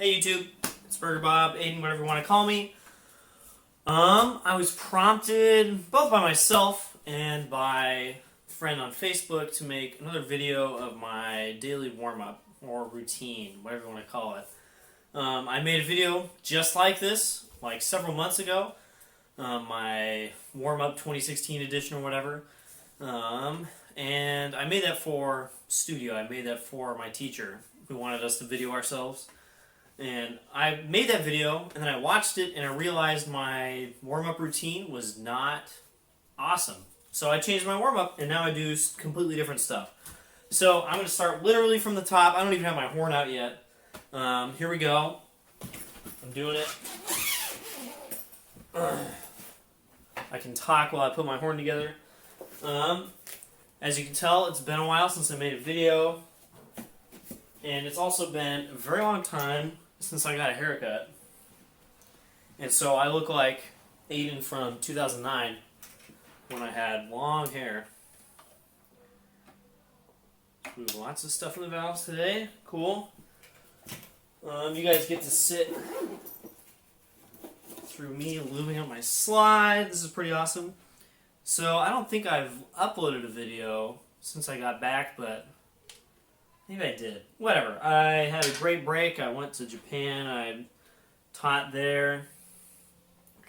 Hey YouTube, it's Burger Bob, Aiden, whatever you want to call me. I was prompted both by myself and by a friend on Facebook to make another video of my daily warm-up or routine, whatever you want to call it. I made a video just like this, like several months ago, my Warmup 2016 edition or whatever, and I made that for studio. I made that for my teacher who wanted us to video ourselves. And I made that video, and then I watched it, and I realized my warm-up routine was not awesome. So I changed my warm-up, and now I do completely different stuff. So I'm going to start literally from the top. I don't even have my horn out yet. Here we go. I'm doing it. I can talk while I put my horn together. As you can tell, it's been a while since I made a video. And it's also been a very long time since I got a haircut. And so I look like Aiden from 2009 when I had long hair. Ooh, lots of stuff in the valves today. Cool. You guys get to sit through me lubing up my slide. This is pretty awesome. So I don't think I've uploaded a video since I got back, but maybe I did. Whatever. I had a great break. I went to Japan. I taught there.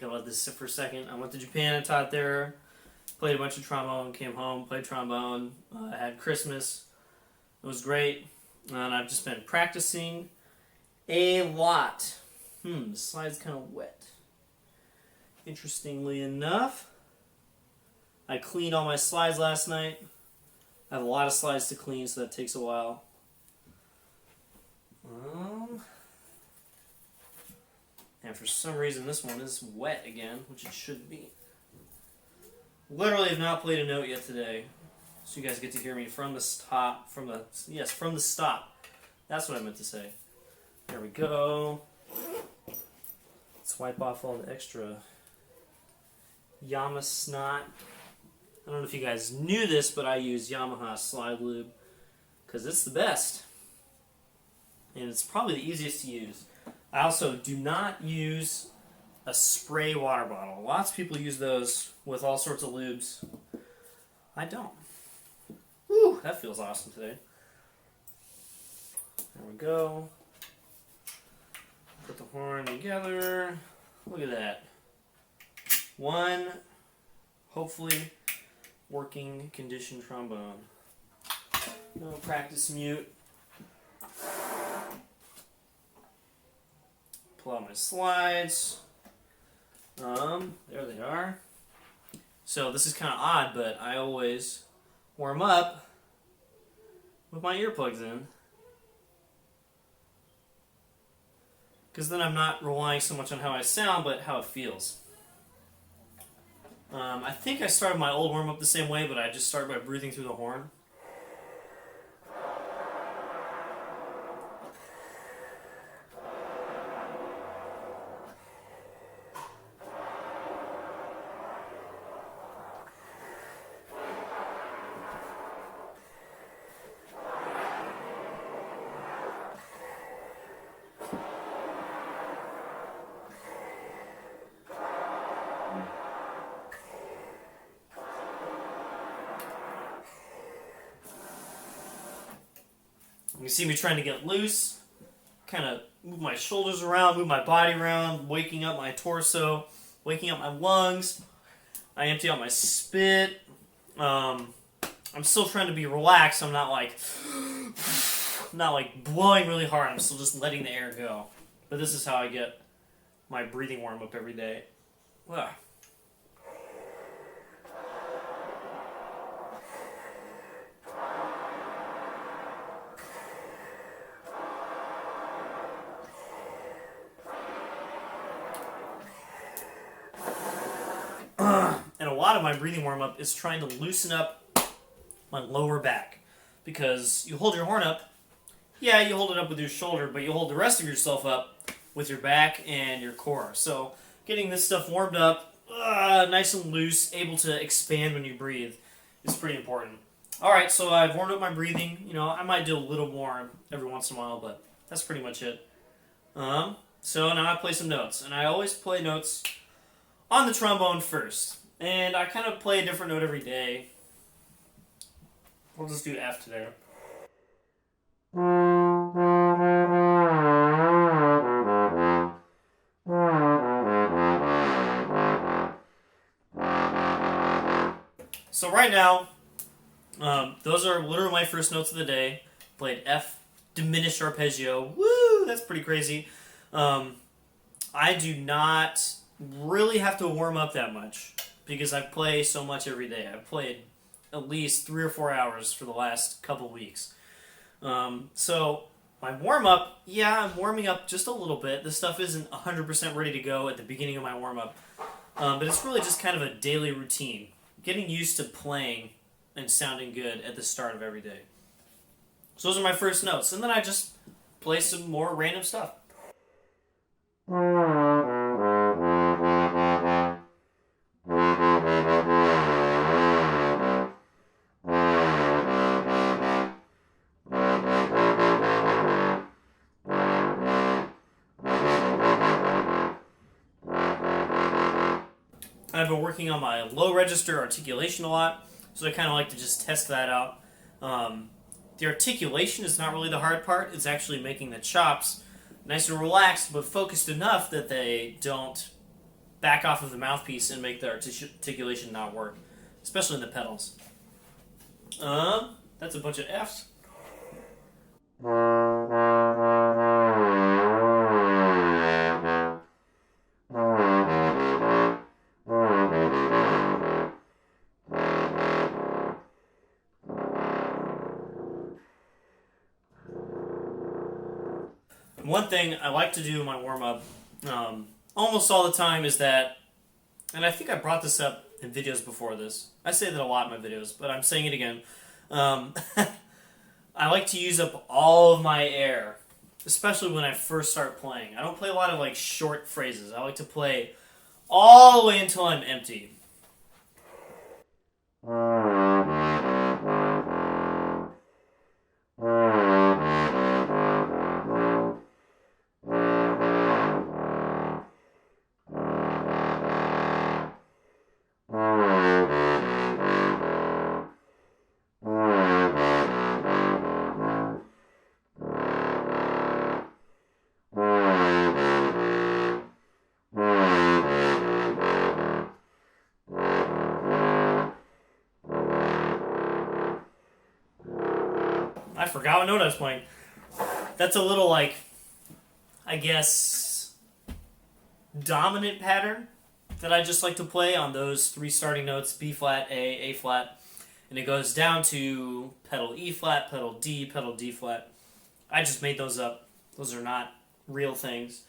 Gotta let this sit for a second. I went to Japan and taught there. Played a bunch of trombone. Came home. Played trombone. Had Christmas. It was great. And I've just been practicing a lot. The slide's kind of wet. Interestingly enough, I cleaned all my slides last night. I have a lot of slides to clean, so that takes a while. And for some reason this one is wet again, which it should be. Literally have not played a note yet today, so you guys get to hear me from the stop, from the stop. That's what I meant to say. There we go. Let's wipe off all the extra Yamaha snot. I don't know if you guys knew this, but I use Yamaha slide lube because it's the best. And it's probably the easiest to use. I also do not use a spray water bottle. Lots of people use those with all sorts of lubes. I don't. Whew, that feels awesome today. There we go. Put the horn together. Look at that. One, hopefully, working condition trombone. No practice mute. Pull out my slides. There they are. So this is kind of odd, but I always warm up with my earplugs in. Because then I'm not relying so much on how I sound, but how it feels. I think I started my old warm-up the same way, but I just started by breathing through the horn. You see me trying to get loose, kind of move my shoulders around, move my body around, waking up my torso, waking up my lungs. I empty out my spit. I'm still trying to be relaxed. I'm not like blowing really hard. I'm still just letting the air go. But this is how I get my breathing warm up every day. Ugh. And a lot of my breathing warm-up is trying to loosen up my lower back. Because you hold your horn up, yeah, you hold it up with your shoulder, but you hold the rest of yourself up with your back and your core. So getting this stuff warmed up, nice and loose, able to expand when you breathe is pretty important. Alright, so I've warmed up my breathing. You know, I might do a little more every once in a while, but that's pretty much it. So now I play some notes, and I always play notes on the trombone first. And I kind of play a different note every day. We'll just do F today. So right now, those are literally my first notes of the day. Played F, diminished arpeggio. Woo! That's pretty crazy. I do not really have to warm up that much because I play so much every day. I've played at least 3 or 4 hours for the last couple weeks. So my warm up, yeah, I'm warming up just a little bit. This stuff isn't 100% ready to go at the beginning of my warm up, but it's really just kind of a daily routine. Getting used to playing and sounding good at the start of every day. So those are my first notes, and then I just play some more random stuff. I've been working on my low register articulation a lot, so I kind of like to just test that out. The articulation is not really the hard part. It's actually making the chops nice and relaxed, but focused enough that they don't back off of the mouthpiece and make the articulation not work, especially in the pedals. That's a bunch of Fs. One thing I like to do in my warm-up almost all the time is that, and I think I brought this up in videos before this. I say that a lot in my videos, but I'm saying it again. I like to use up all of my air, especially when I first start playing. I don't play a lot of like short phrases. I like to play all the way until I'm empty. I forgot what note I was playing. That's a little like, I guess, dominant pattern that I just like to play on those 3 starting notes, B flat, A flat, and it goes down to pedal E flat, pedal D flat. I just made those up. Those are not real things.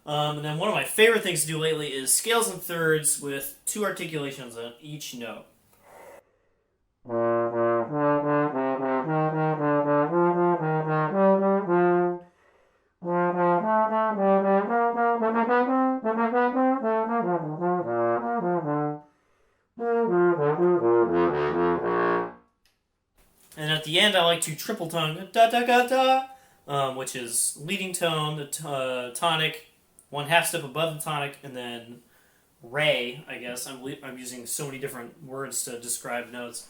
And then one of my favorite things to do lately is scales and thirds with 2 articulations on each note. And at the end, I like to triple tone da da da da, which is leading tone, the tonic, 1/2 step above the tonic, and then re. I guess I'm using so many different words to describe notes.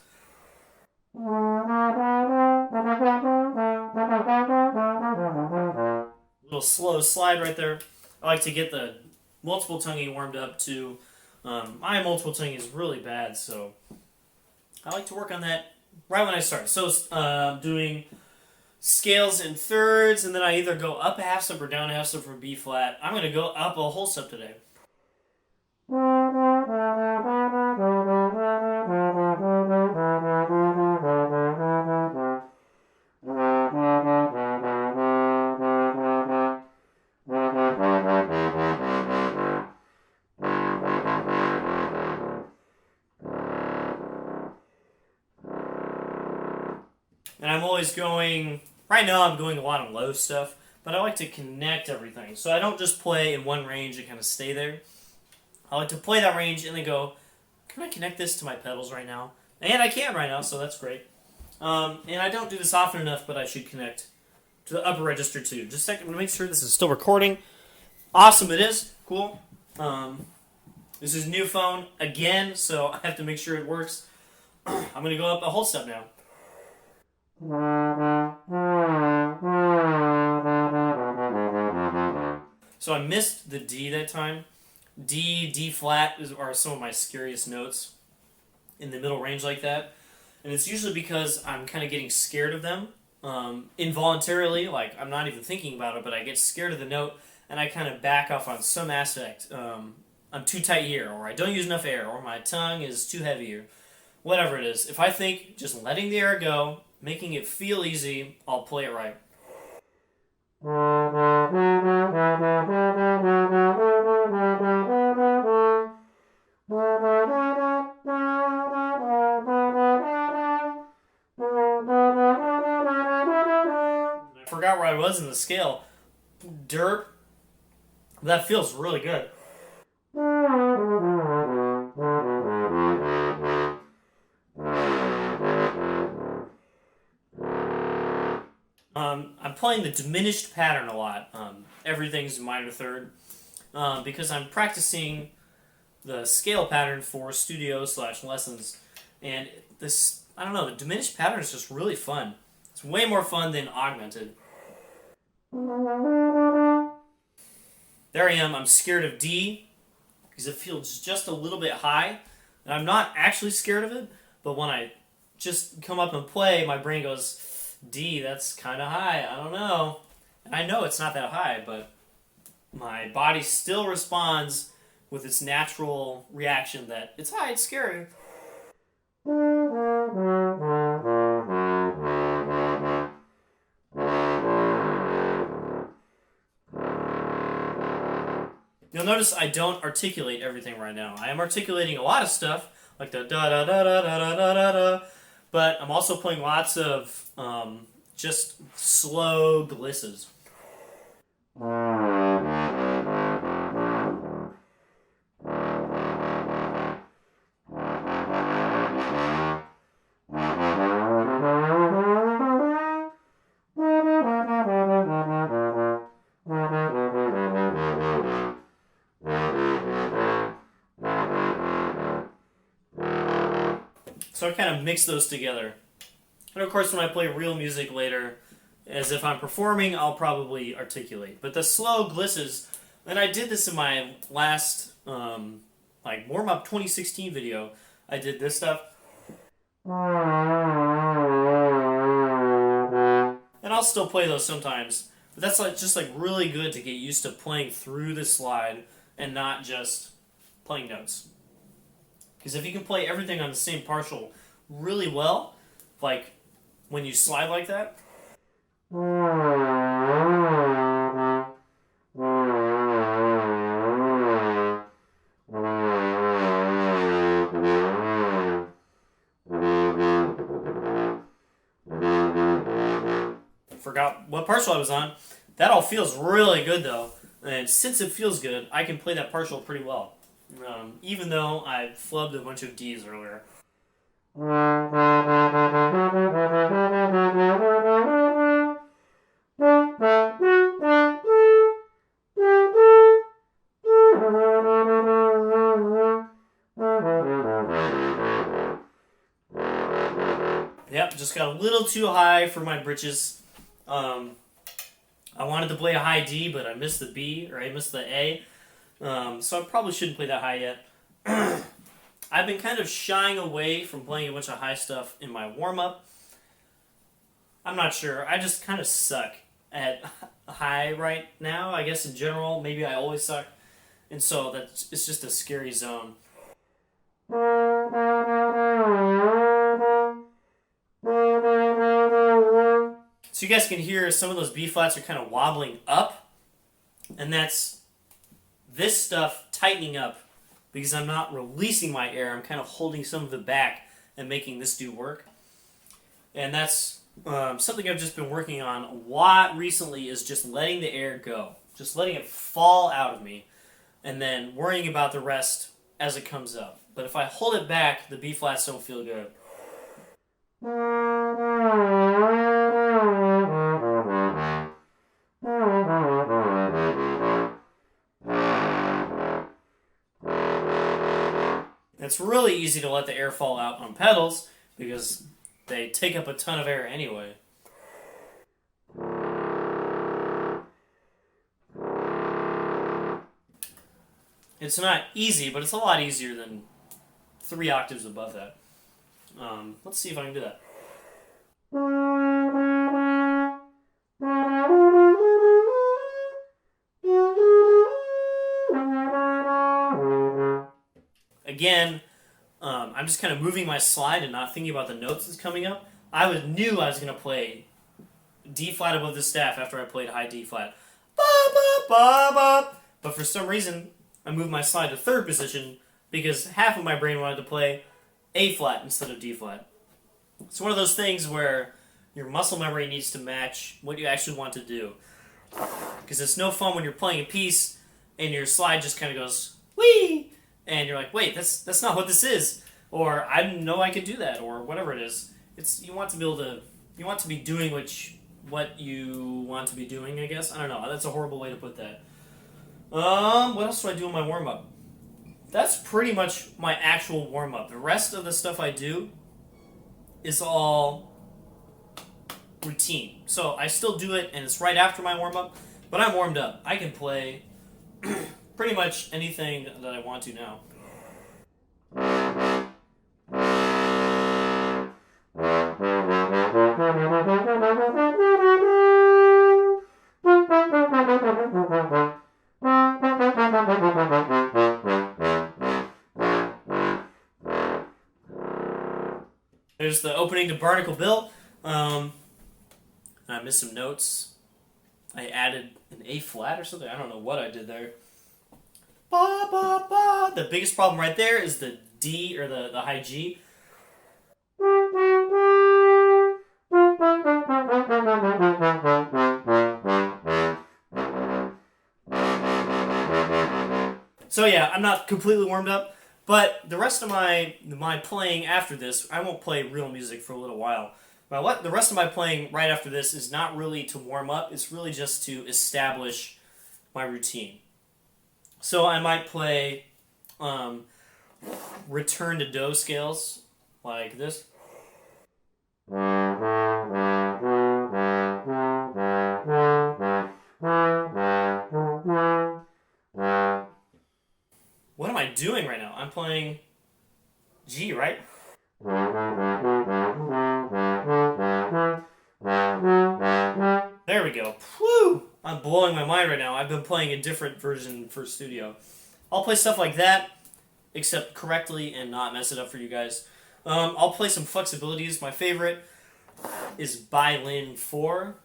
Little slow slide right there. I like to get the multiple tonguing warmed up too. My multiple tonguing is really bad, so I like to work on that right when I start. So doing scales and thirds, and then I either go up a 1/2 step or down a 1/2 step from B flat. I'm going to go up a whole step today. And I'm always going, right now I'm going a lot of low stuff, but I like to connect everything. So I don't just play in one range and kind of stay there. I like to play that range and then go, can I connect this to my pedals right now? And I can right now, so that's great. And I don't do this often enough, but I should connect to the upper register too. Just a second, I'm going to make sure this is still recording. Awesome, it is. Cool. This is a new phone again, so I have to make sure it works. I'm going to go up a whole step now. So I missed the D that time. D flat are some of my scariest notes in the middle range like that. And it's usually because I'm kind of getting scared of them involuntarily. Like, I'm not even thinking about it, but I get scared of the note and I kind of back off on some aspect. I'm too tight here, or I don't use enough air, or my tongue is too heavy, or whatever it is. If I think just letting the air go, making it feel easy, I'll play it right. I forgot where I was in the scale. Derp. That feels really good. I'm playing the diminished pattern a lot. Everything's minor third. Because I'm practicing the scale pattern for studio/lessons. And this, I don't know, the diminished pattern is just really fun. It's way more fun than augmented. There I am. I'm scared of D because it feels just a little bit high. And I'm not actually scared of it, but when I just come up and play, my brain goes, D, that's kind of high. I don't know. And I know it's not that high, but my body still responds with its natural reaction that it's high, it's scary. You'll notice I don't articulate everything right now. I am articulating a lot of stuff, like the da-da-da-da-da-da-da-da-da, but I'm also playing lots of just slow glisses. So I kind of mix those together. And of course, when I play real music later, as if I'm performing, I'll probably articulate. But the slow glisses, and I did this in my last Warmup 2016 video. I did this stuff. And I'll still play those sometimes. But that's just really good to get used to playing through the slide and not just playing notes. Because if you can play everything on the same partial really well, like when you slide like that, forgot what partial I was on. That all feels really good though. And since it feels good, I can play that partial pretty well. Even though I flubbed a bunch of D's earlier. Yep, just got a little too high for my britches. I wanted to play a high D, but I missed the B, or I missed the A. So I probably shouldn't play that high yet. I've been kind of shying away from playing a bunch of high stuff in my warm-up. I'm not sure. I just kind of suck at high right now. I guess in general, maybe I always suck. And so it's just a scary zone. So you guys can hear some of those B-flats are kind of wobbling up. And that's this stuff tightening up because I'm not releasing my air. I'm kind of holding some of it back and making this do work. And that's something I've just been working on a lot recently, is just letting the air go. Just letting it fall out of me and then worrying about the rest as it comes up. But if I hold it back, the B-flats don't feel good. And it's really easy to let the air fall out on pedals because they take up a ton of air anyway. It's not easy, but it's a lot easier than 3 octaves above that. Let's see if I can do that. Again, I'm just kind of moving my slide and not thinking about the notes that's coming up. Knew I was going to play D flat above the staff after I played high D flat. Ba, ba, ba, ba. But for some reason, I moved my slide to 3rd position because half of my brain wanted to play A flat instead of D flat. It's one of those things where your muscle memory needs to match what you actually want to do. Because it's no fun when you're playing a piece and your slide just kind of goes, whee! And you're like, wait, that's not what this is. Or, I didn't know I could do that, or whatever it is. You want to be doing what you want to be doing, I guess. I don't know. That's a horrible way to put that. What else do I do in my warm-up? That's pretty much my actual warm-up. The rest of the stuff I do is all routine. So I still do it, and it's right after my warm-up, but I'm warmed up. I can play pretty much anything that I want to now. There's the opening to Barnacle Bill. I missed some notes. I added an A flat or something. I don't know what I did there. Ba, ba, ba. The biggest problem right there is the D, or the high G. So yeah, I'm not completely warmed up, but the rest of my playing after this, I won't play real music for a little while. But the rest of my playing right after this is not really to warm up, it's really just to establish my routine. So I might play return to do scales, like this. What am I doing right now? I'm playing G, right? There we go. Woo! I'm blowing my mind right now. I've been playing a different version for studio. I'll play stuff like that, except correctly and not mess it up for you guys. I'll play some flexibilities. My favorite is Violin 4.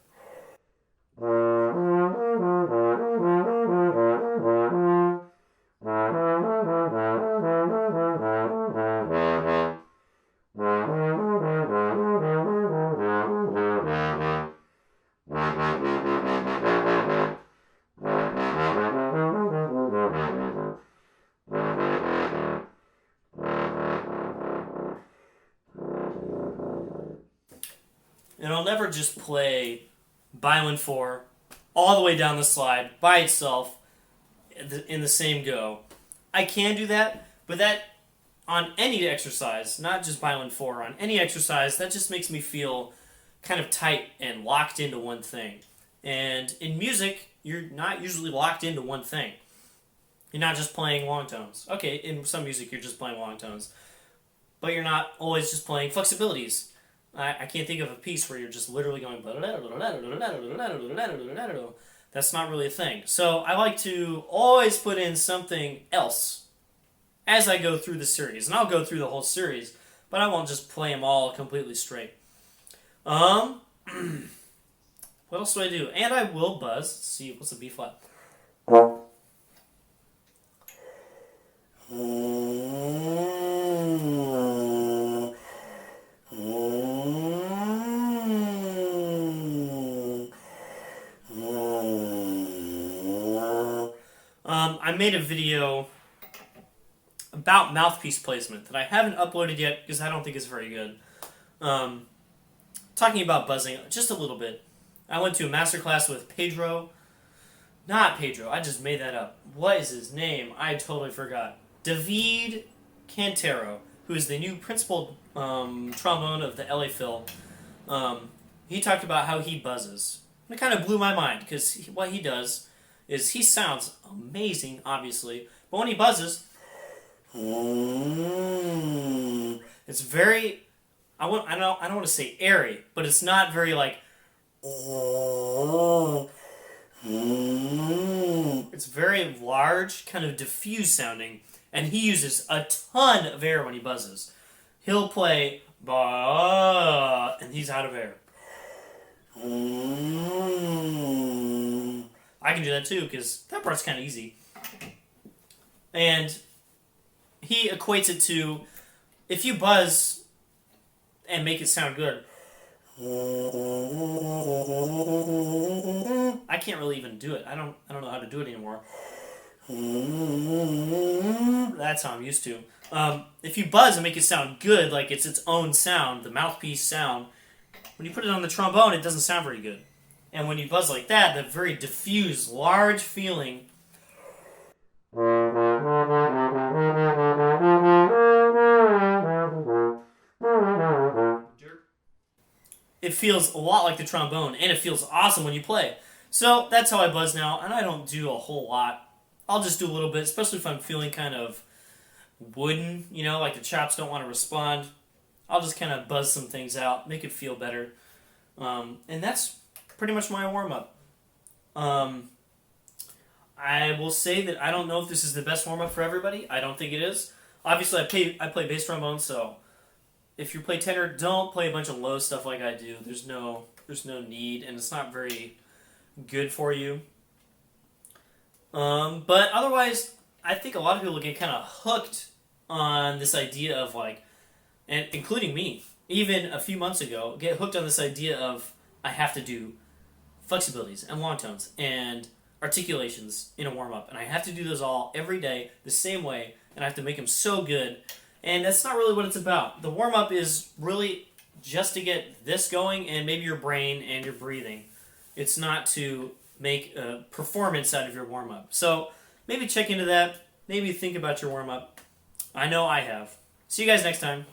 And I'll never just play Violin 4 all the way down the slide by itself in the same go. I can do that, but that on any exercise, not just Violin 4, on any exercise, that just makes me feel kind of tight and locked into one thing. And in music, you're not usually locked into one thing. You're not just playing long tones. Okay, in some music you're just playing long tones. But you're not always just playing flexibilities. I can't think of a piece where you're just literally going... That's not really a thing. So I like to always put in something else as I go through the series. And I'll go through the whole series, but I won't just play them all completely straight. What else do I do? And I will buzz. Let's see, what's the B flat? I made a video about mouthpiece placement that I haven't uploaded yet because I don't think it's very good. Talking about buzzing just a little bit. I went to a masterclass with Pedro. Not Pedro, I just made that up. What is his name? I totally forgot. David Cantero, who is the new principal trombone of the LA Phil. He talked about how he buzzes. And it kind of blew my mind because what he does is he sounds amazing, obviously, but when he buzzes, it's very, I don't want to say airy, but it's not very like. It's very large, kind of diffuse sounding, and he uses a ton of air when he buzzes. He'll play ba, and he's out of air. I can do that too because that part's kind of easy. And he equates it to if you buzz and make it sound good. I can't really even do it. I don't know how to do it anymore. That's how I'm used to. If you buzz and make it sound good, like it's its own sound, the mouthpiece sound, when you put it on the trombone, it doesn't sound very good. And when you buzz like that, that very diffuse, large feeling. It feels a lot like the trombone, and it feels awesome when you play. So that's how I buzz now, and I don't do a whole lot. I'll just do a little bit, especially if I'm feeling kind of wooden, like the chops don't want to respond. I'll just kind of buzz some things out, make it feel better. And that's pretty much my warm-up. I will say that I don't know if this is the best warm-up for everybody. I don't think it is. Obviously, I play bass trombone, so if you play tenor, don't play a bunch of low stuff like I do. There's no need, and it's not very good for you. But otherwise, I think a lot of people get kind of hooked on this idea of and including me, even a few months ago, get hooked on this idea of I have to do flexibilities and long tones and articulations in a warm-up, and I have to do those all every day the same way, and I have to make them so good. And that's not really what it's about. The warm-up is really just to get this going and maybe your brain and your breathing. It's not to make a performance out of your warm-up. So maybe check into that. Maybe think about your warm-up. I know I have. See you guys next time.